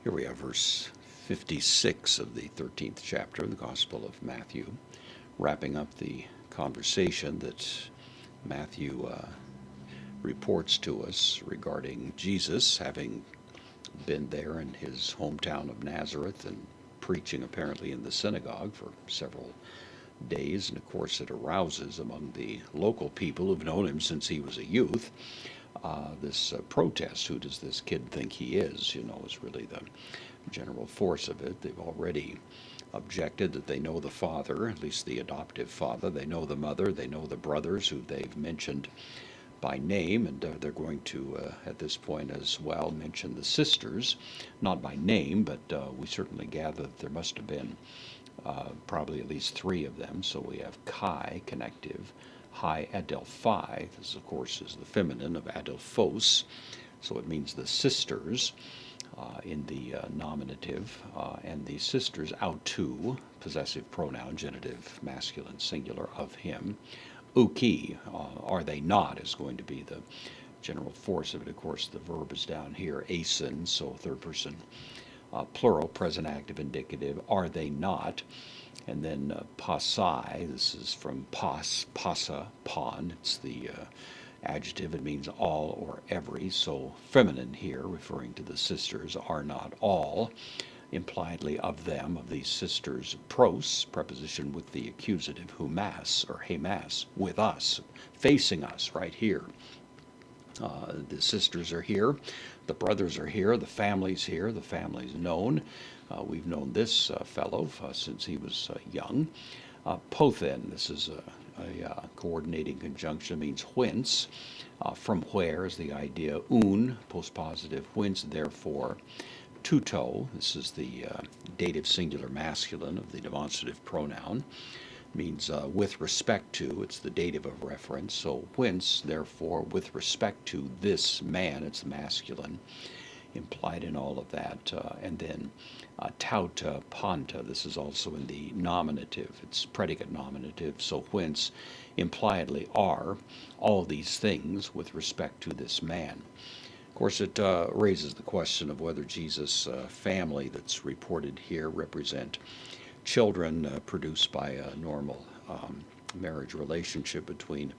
Here we have verse 56 of the 13th chapter of the Gospel of Matthew, wrapping up the conversation that Matthew reports to us regarding Jesus having been there in his hometown of Nazareth and preaching apparently in the synagogue for several days. And of course, it arouses among the local people who've known him since he was a youth this protest. Who does this kid think he is? Is really the general force of it. They've already objected that they know the father, at least the adoptive father. They know the mother. They know the brothers who they've mentioned by name, and they're going to, at this point as well, mention the sisters, not by name, but we certainly gather that there must have been probably at least three of them. So we have Chi, connective, Hi Adelphi. This, of course, is the feminine of Adelphos, so it means the sisters in the nominative, and the sisters autou, possessive pronoun, genitive, masculine, singular, of him. Uki, are they not, is going to be the general force of it. Of course, the verb is down here, asin, so third person plural, present active indicative, are they not? And then pasai, this is from pas, pasa, pon. It's the adjective. It means all or every. So feminine here, referring to the sisters, are not all. Impliedly of them, of these sisters, pros, preposition with the accusative, humas, or hemas, with us, facing us, right here. The sisters are here, the brothers are here, the family's here, the family's known. We've known this fellow since he was young. Pothen, this is a coordinating conjunction, means whence. From where is the idea. Un, postpositive, whence, therefore. Tuto, this is the dative singular masculine of the demonstrative pronoun, means with respect to. It's the dative of reference. So whence, therefore, with respect to this man, it's masculine, implied in all of that. And then tauta, panta, this is also in the nominative. It's predicate nominative. So whence, impliedly, are all these things with respect to this man. Of course, it raises the question of whether Jesus' family that's reported here represent children produced by a normal marriage relationship between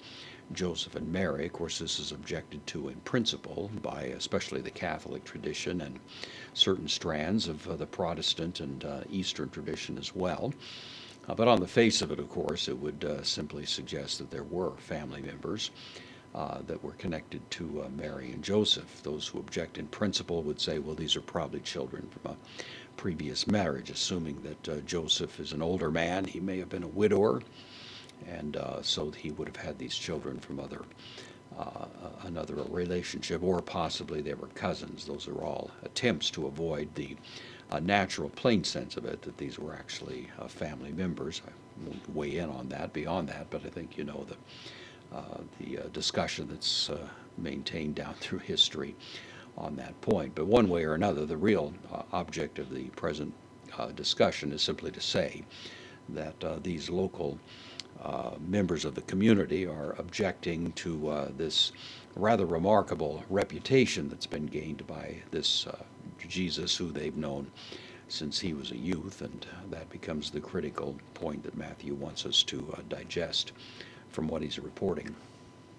Joseph and Mary. Of course, this is objected to in principle by especially the Catholic tradition and certain strands of the Protestant and Eastern tradition as well. But on the face of it, of course, it would simply suggest that there were family members that were connected to Mary and Joseph. Those who object in principle would say, well, these are probably children from a previous marriage, assuming that Joseph is an older man. He may have been a widower, and so he would have had these children from another relationship, or possibly they were cousins. Those are all attempts to avoid the natural plain sense of it, that these were actually family members. I won't weigh in on that beyond that, but I think you know the discussion that's maintained down through history on that point. But one way or another, the real object of the present discussion is simply to say that these local members of the community are objecting to this rather remarkable reputation that's been gained by this Jesus, who they've known since he was a youth, and that becomes the critical point that Matthew wants us to digest from what he's reporting.